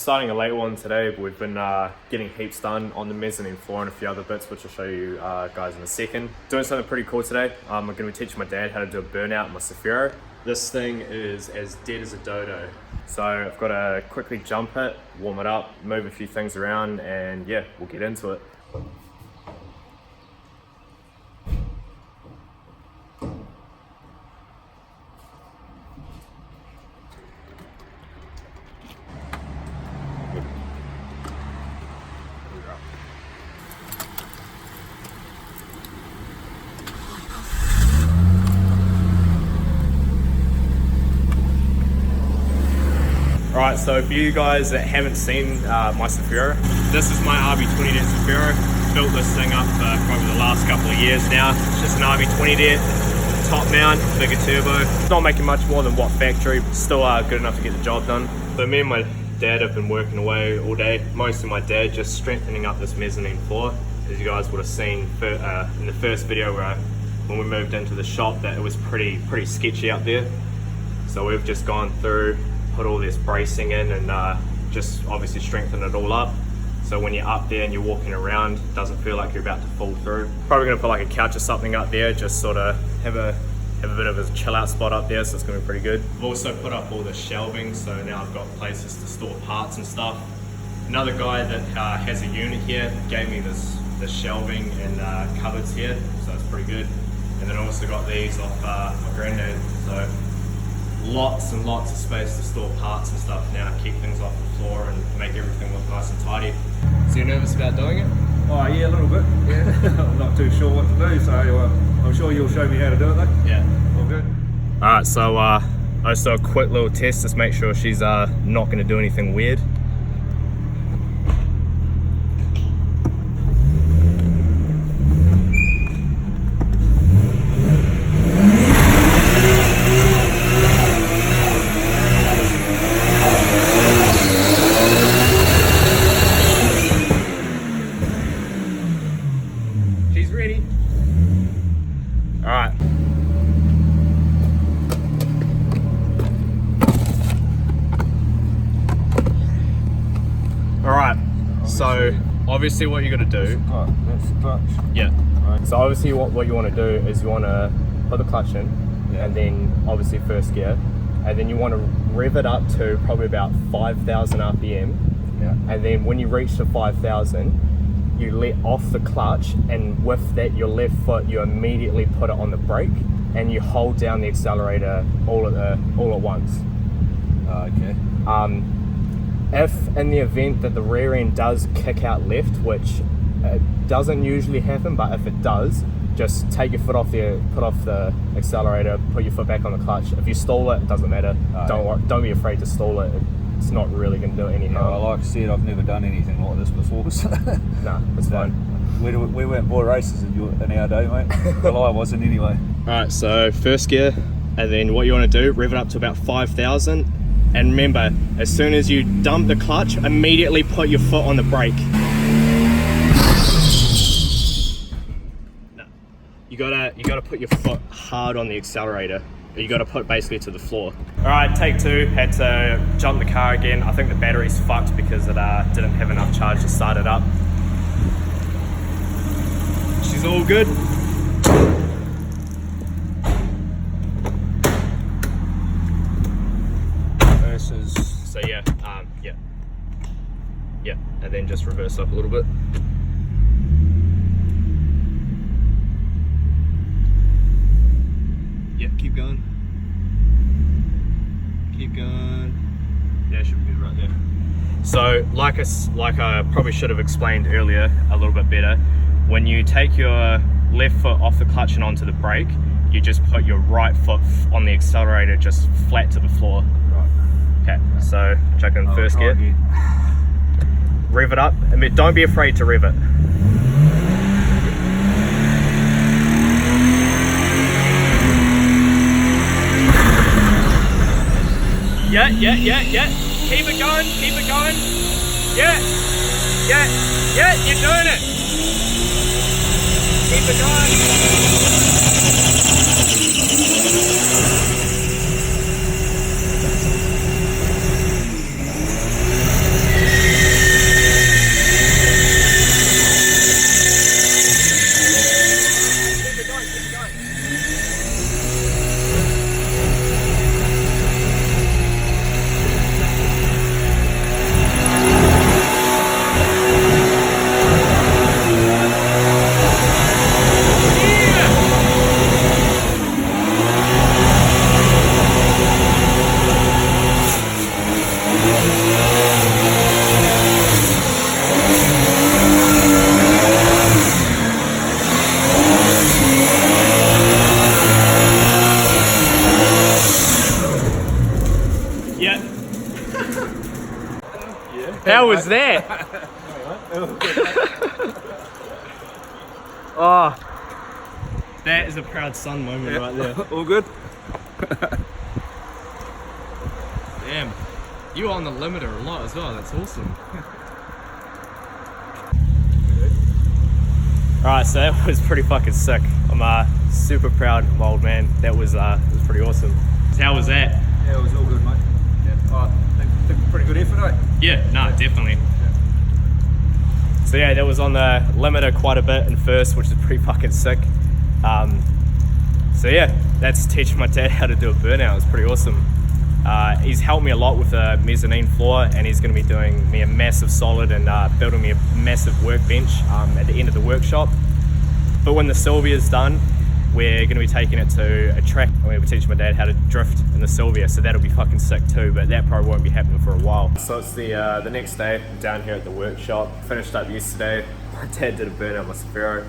Starting a late one today, but we've been getting heaps done on the mezzanine floor and a few other bits, which I'll show you guys in a second. Doing something pretty cool today. I'm going to be teaching my dad how to do a burnout on my cefiro. This thing is as dead as a dodo. So I've got to quickly jump it, warm it up, move a few things around, and yeah, we'll get into it. Alright, so for you guys that haven't seen my cefiro, this is my RB20 det cefiro. Built this thing up for probably the last couple of years now. It's just an RB20 det, top mount, bigger turbo. It's not making much more than what factory, but still good enough to get the job done. So me and my dad have been working away all day. Most of my dad just strengthening up this mezzanine floor. As you guys would have seen in the first video when we moved into the shop, that it was pretty sketchy up there. So we've just gone through, put all this bracing in and just obviously strengthen it all up. So when you're up there and you're walking around, it doesn't feel like you're about to fall through. Probably gonna put like a couch or something up there, just sort of have a bit of a chill out spot up there, so it's gonna be pretty good. I've also put up all the shelving, so now I've got places to store parts and stuff. Another guy that has a unit here gave me this shelving and cupboards here, so it's pretty good. And then I also got these off my granddad, so lots and lots of space to store parts and stuff now, keep things off the floor and make everything look nice and tidy. So you're nervous about doing it? Oh yeah, a little bit, yeah. I'm not too sure what to do, so I'm sure you'll show me how to do it though. Yeah. All good. Alright, so I just do a quick little test, just make sure she's not going to do anything weird. Alright. Alright, so obviously what you're going to do... That's the clutch. Yeah. Right. So obviously what you want to do is you want to put the clutch in, Yeah. and then obviously first gear, and then you want to rev it up to probably about 5,000 RPM, Yeah. and then when you reach the 5,000, you let off the clutch, and with that your left foot you immediately put it on the brake and you hold down the accelerator all at once. Okay. If in the event that the rear end does kick out left, which doesn't usually happen, but if it does, just take your foot off put off the accelerator, put your foot back on the clutch. If you stall it doesn't matter. Don't be afraid to stall it. It's not really going to do any harm. Well, like I said, I've never done anything like this before, so... Nah, it's fine. We weren't boy races in our day, mate. Well, I wasn't anyway. Alright, so first gear, and then what you want to do, rev it up to about 5,000, and remember, as soon as you dump the clutch, immediately put your foot on the brake. No. You gotta put your foot hard on the accelerator. You got to put basically to the floor. Alright, take two, had to jump the car again. I think the battery's fucked because it didn't have enough charge to start it up. She's all good. Versus... So yeah, yeah, and then just reverse up a little bit. Yep, keep going. Keep going. Yeah, should be good right there. So, like I probably should have explained earlier a little bit better, when you take your left foot off the clutch and onto the brake, you just put your right foot on the accelerator just flat to the floor. Right. Okay, so chuck in first gear. Again. Rev it up. I mean, don't be afraid to rev it. Yeah. Keep it going. Yeah, you're doing it. Keep it going. How was that? Oh, that is a proud son moment right there. All good? Damn, you were on the limiter a lot as well. That's awesome. Alright, so that was pretty fucking sick. I'm super proud of my old man. That was pretty awesome. So how was that? Yeah, it was all good, mate. Yeah. I think pretty good effort, eh? Yeah, no, definitely. So yeah, that was on the limiter quite a bit in first, which is pretty fucking sick. So yeah, that's teaching my dad how to do a burnout. It was pretty awesome. He's helped me a lot with a mezzanine floor, and he's going to be doing me a massive solid and building me a massive workbench at the end of the workshop. But when the Silvia is done, we're going to be taking it to a track and we'll be teaching my dad how to drift in the Silvia, so that'll be fucking sick too, but that probably won't be happening for a while. So it's the next day, down here at the workshop. Finished up yesterday. My dad did a burnout on my Sefiro.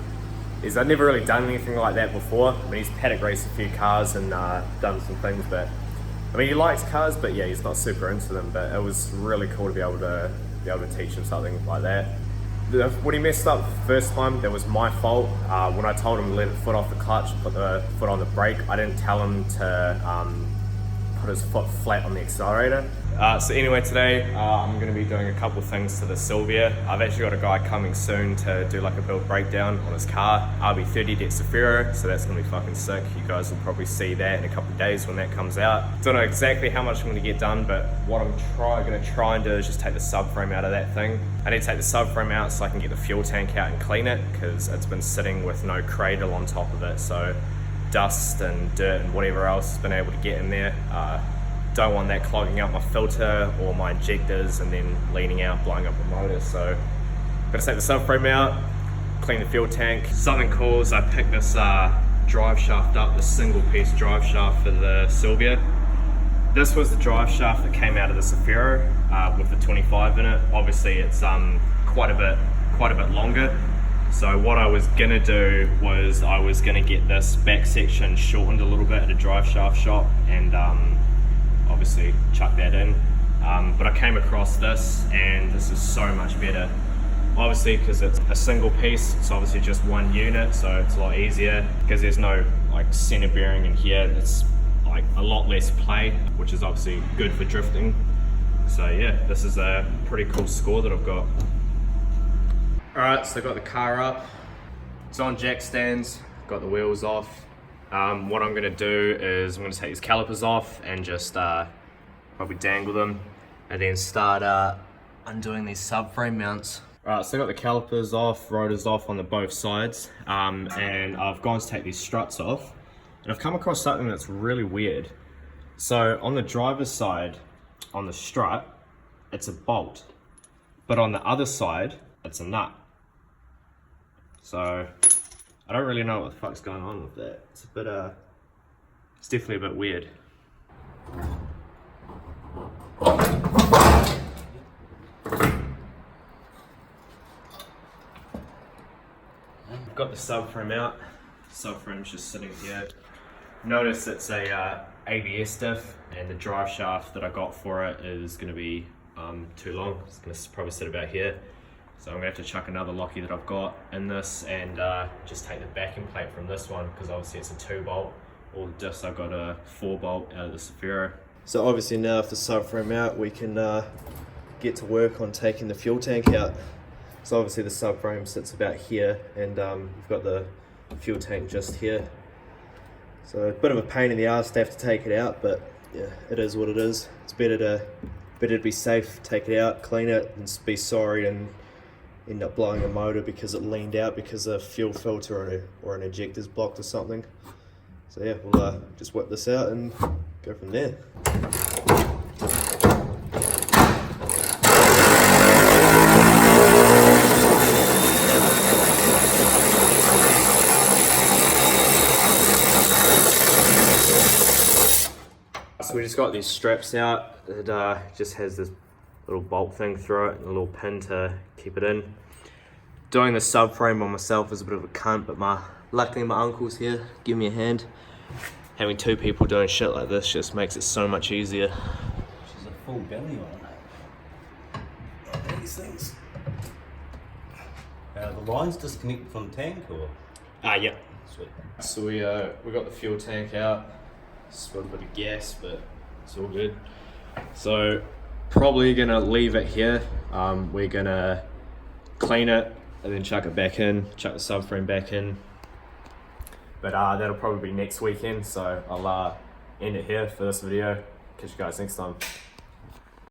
I've never really done anything like that before. I mean, he's paddock raced a few cars and done some things, but I mean, he likes cars, but yeah, he's not super into them. But it was really cool to be able to teach him something like that. When he messed up first time, that was my fault. When I told him to let the foot off the clutch and put the foot on the brake, I didn't tell him to put his foot flat on the accelerator. So anyway, today I'm going to be doing a couple of things to the Silvia. I've actually got a guy coming soon to do like a build breakdown on his car. RB30 deck cefiro, so that's going to be fucking sick. You guys will probably see that in a couple of days when that comes out. Don't know exactly how much I'm going to get done, but what I'm going to try and do is just take the subframe out of that thing. I need to take the subframe out so I can get the fuel tank out and clean it, because it's been sitting with no cradle on top of it, so dust and dirt and whatever else has been able to get in there. Don't want that clogging up my filter or my injectors and then leaning out, blowing up the motor. So I'm gonna take the subframe out, clean the fuel tank. Something cool is I picked this drive shaft up, the single piece drive shaft for the Silvia. This was the drive shaft that came out of the Cefiro with the 25 in it. Obviously it's quite a bit longer. So what I was gonna do was I was gonna get this back section shortened a little bit at a drive shaft shop and obviously chuck that in. But I came across this and this is so much better. Obviously because it's a single piece, it's obviously just one unit, so it's a lot easier because there's no like center bearing in here. It's like a lot less play, which is obviously good for drifting. So yeah, this is a pretty cool score that I've got. Alright, so I got the car up. It's on jack stands, got the wheels off. What I'm going to do is I'm going to take these calipers off and just probably dangle them and then start undoing these subframe mounts. Alright, so I got the calipers off, rotors off on the both sides, and I've gone to take these struts off, and I've come across something that's really weird. So on the driver's side, on the strut, it's a bolt, but on the other side, it's a nut. So I don't really know what the fuck's going on with that. It's a bit, it's definitely a bit weird. I've got the subframe out. Subframe's just sitting here. Notice it's a ABS diff, and the drive shaft that I got for it is going to be too long. It's going to probably sit about here. So I'm going to have to chuck another locky that I've got in this and just take the backing plate from this one, because obviously it's a 2-bolt. All the diffs I've got a 4-bolt out of the Cefiro. So obviously now with the subframe out, we can get to work on taking the fuel tank out. So obviously the subframe sits about here, and we've got the fuel tank just here. So a bit of a pain in the ass to have to take it out, but yeah, it is what it is. It's better to be safe, take it out, clean it, and be sorry and end up blowing a motor because it leaned out because a fuel filter or an ejector's blocked or something. So yeah, we'll just whip this out and go from there. So we just got these straps out. It just has this little bolt thing through it and a little pin to keep it in. Doing the subframe on myself is a bit of a cunt, but luckily my uncle's here, give me a hand. Having two people doing shit like this just makes it so much easier. She's a full belly on. these things. The lines disconnected from the tank, or? Yep. Sweet. So we got the fuel tank out. Spilled a bit of gas, but it's all good. So probably gonna leave it here. We're gonna clean it and then chuck it back in, chuck the subframe back in. But that'll probably be next weekend. So I'll end it here for this video. Catch you guys next time.